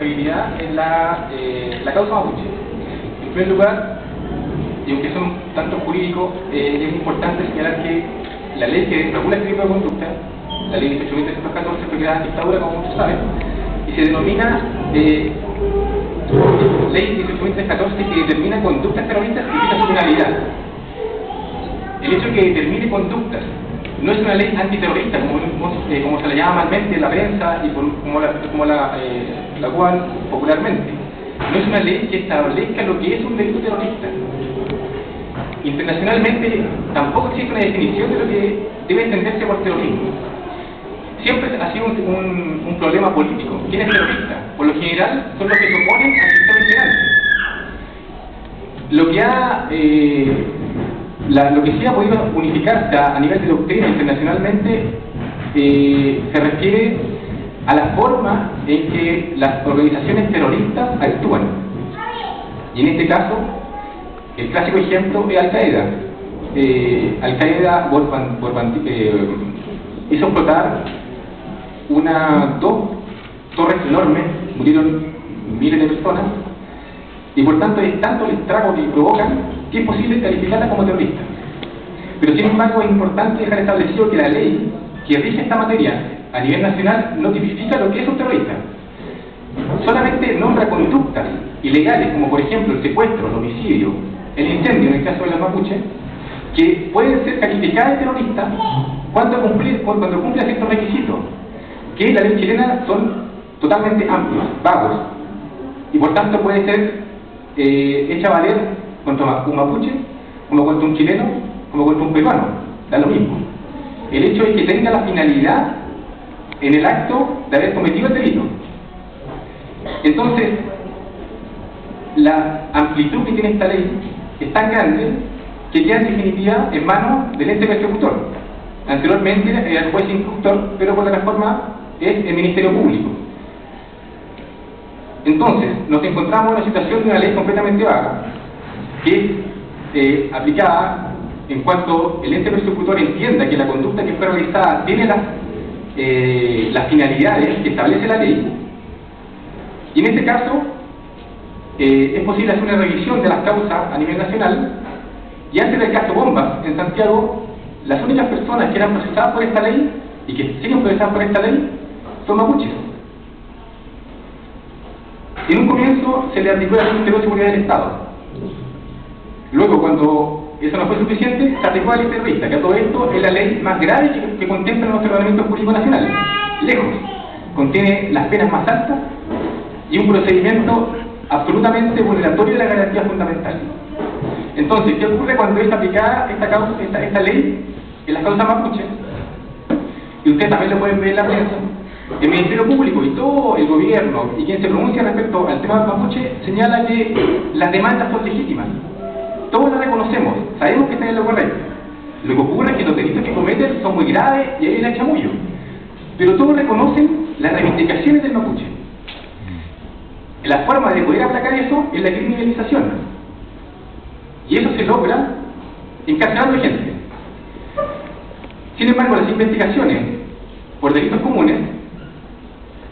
Habilidad en la causa mapuche. En primer lugar, y aunque son tanto jurídicos, es importante señalar que la ley que regula este tipo de conducta, la ley 18.314, fue creada en dictadura, como muchos saben, y se denomina ley 18.314, que determina conductas terroristas y fija su finalidad. El hecho de que determine conductas no es una ley antiterrorista, como se le llama malmente en la prensa y como la cual popularmente. No es una ley que establezca lo que es un delito terrorista. Internacionalmente tampoco existe una definición de lo que debe entenderse por terrorismo. Siempre ha sido un problema político. ¿Quién es terrorista? Por lo general son los que se oponen al sistema imperante. Lo que sí ha podido unificarse a nivel de doctrina internacionalmente se refiere a la forma en que las organizaciones terroristas actúan. Y en este caso, el clásico ejemplo es Al-Qaeda. Al-Qaeda hizo explotar dos torres enormes, murieron miles de personas, y por tanto es tanto el estrago que provocan que es posible calificarla como terrorista. Pero sin embargo es importante dejar establecido que la ley que rige esta materia a nivel nacional no tipifica lo que es un terrorista. Solamente nombra conductas ilegales, como por ejemplo el secuestro, el homicidio, el incendio en el caso de los mapuches, que pueden ser calificadas de terroristas cuando cumplen ciertos requisitos, que en la ley chilena son totalmente amplios, vagos, y por tanto puede ser hecha valer contra un mapuche, como contra un chileno, como contra un peruano, da lo mismo. El hecho es que tenga la finalidad en el acto de haber cometido el delito. Entonces, la amplitud que tiene esta ley es tan grande que queda en definitiva en manos del ente persecutor. Anteriormente era el juez instructor, pero con la reforma es el Ministerio Público. Entonces, nos encontramos en una situación de una ley completamente vaga, que es aplicada en cuanto el ente persecutor entienda que la conducta que fue realizada tiene las finalidades que establece la ley, y en este caso es posible hacer una revisión de las causas a nivel nacional, y antes del caso Bombas en Santiago, las únicas personas que eran procesadas por esta ley y que siguen procesadas por esta ley son mapuches. En un comienzo se le aplicó la Ley Interior de Seguridad del Estado. Luego, cuando eso no fue suficiente, se aplicó la ley terrorista, que a todo esto es la ley más grave que contempla nuestro ordenamiento jurídico nacional. Lejos. Contiene las penas más altas y un procedimiento absolutamente vulneratorio de la garantía fundamental. Entonces, ¿qué ocurre cuando es aplicada esta ley en las causas mapuches? Y ustedes también lo pueden ver en la prensa. El Ministerio Público y todo el gobierno y quien se pronuncia respecto al tema mapuche señala que las demandas son legítimas. Todos las reconocemos, sabemos que están en lo correcto. Lo que ocurre es que los delitos que cometen son muy graves y hay el chamullo. Pero todos reconocen las reivindicaciones del mapuche. La forma de poder aplacar eso es la criminalización. Y eso se logra encarcelando gente. Sin embargo, las investigaciones por delitos comunes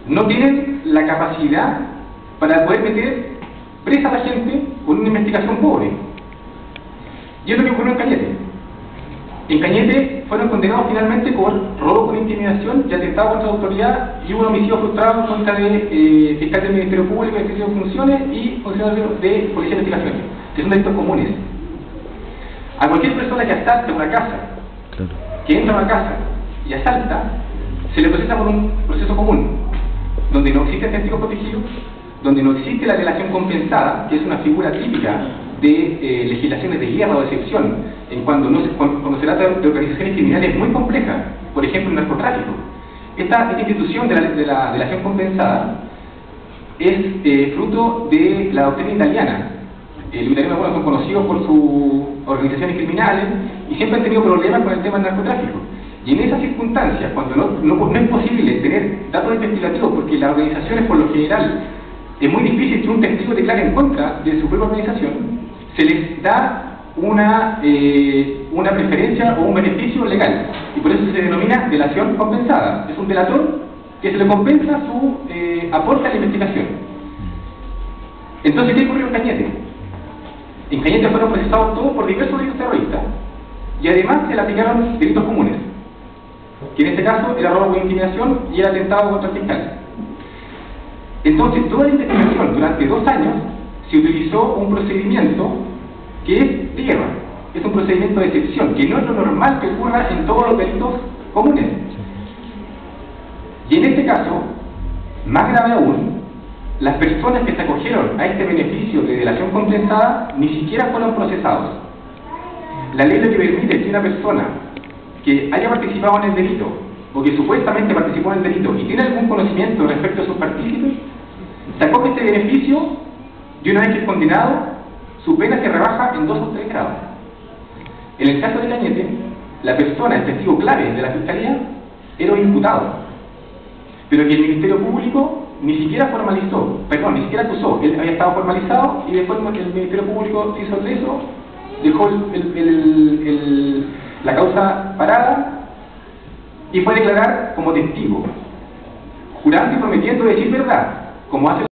no tienen la capacidad para poder meter presa a la gente con una investigación pobre. Y es lo que ocurrió en Cañete. En Cañete fueron condenados finalmente por robo con intimidación y atentado contra la autoridad, y hubo un homicidio frustrado en contra de fiscal del Ministerio Público, ejercicio de funciones y funcionarios de Policía de Investigaciones, que son delitos comunes. A cualquier persona que asalta una casa, que entra a una casa y asalta, se le procesa por un proceso común, donde no existe testigo protegido, donde no existe la relación compensada, que es una figura típica de legislaciones de guerra o de excepción, cuando se trata de organizaciones criminales muy complejas, por ejemplo el narcotráfico. Esta institución de la relación compensada es fruto de la doctrina italiana. Los italianos, bueno, son conocidos por sus organizaciones criminales y siempre han tenido problemas con el tema del narcotráfico. Y en esas circunstancias, cuando no es posible tener datos investigativos, porque las organizaciones por lo general es muy difícil que un testigo declare en contra de su propia organización, se les da una preferencia o un beneficio legal, y por eso se denomina delación compensada. Es un delator que se le compensa su aporte a la investigación. Entonces, ¿qué ocurrió en Cañete? En Cañete fueron procesados todos por diversos delitos terroristas y además se le aplicaron delitos comunes, que en este caso era robo con intimidación y el atentado contra el fiscal. Entonces, toda la investigación durante 2 años se utilizó un procedimiento que es de guerra, es un procedimiento de excepción, que no es lo normal que ocurra en todos los delitos comunes. Y en este caso, más grave aún, las personas que se acogieron a este beneficio de delación compensada ni siquiera fueron procesados. La ley lo que permite es que una persona que haya participado en el delito, o que supuestamente participó en el delito, y tiene algún conocimiento respecto a sus partícipes, se acoge este beneficio y una vez que es condenado, su pena se rebaja en 2 o 3 grados. En el caso de Cañete, la persona, el testigo clave de la Fiscalía, era un imputado, pero que el Ministerio Público ni siquiera formalizó, perdón, ni siquiera acusó. Él había estado formalizado y después el Ministerio Público se hizo eso, dejó la causa parada y fue a declarar como testigo, jurando y prometiendo decir verdad, como hace